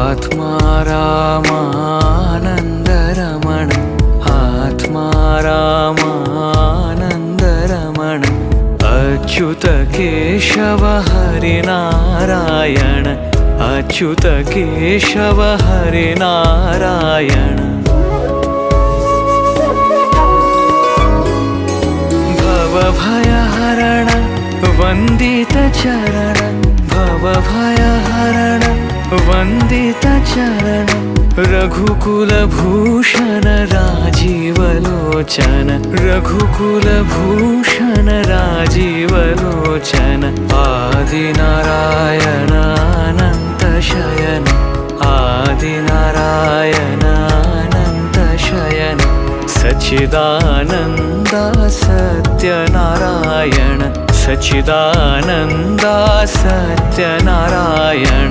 आत्मा रामानन्दरमण आत्मा रामानन्दरमण अच्युत केशव हरिनारायण अच्युत केशव हरिनारायण भवभयहरण वन्दितचरण भवभयहरण वन्दितचरण रघुकुलभूषण राजीवलोचन रघुकुलभूषण राजीवलोचन आदिनारायण अनन्तशयन आदिनारायण अनन्तशयन सच्चिदानन्दा सत्यनारायण सच्चिदानन्दा सत्यनारायण